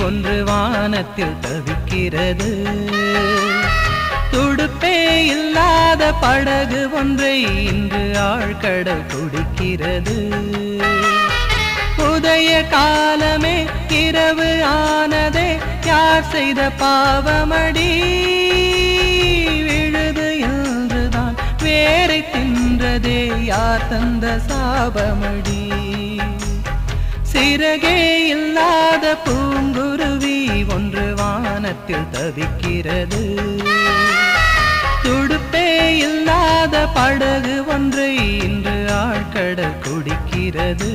ஒன்று வானத்தில் தவிக்கிறது. துடுப்பே இல்லாத படகு ஒன்றை இன்று ஆழ்கடல் குடிக்கிறது. உதய காலமே இரவு ஆனதே, யார் செய்த பாவமடி? விழுது என்றுதான் வேரை தின்றதே, யார் தந்த சாபமடி? சிறகே இல்லாத பூங்குருவி ஒன்று வானத்தில் தவிக்கிறது. துடுப்பே இல்லாத படகு ஒன்றை இன்று ஆழ்கடல் குடிக்கிறது.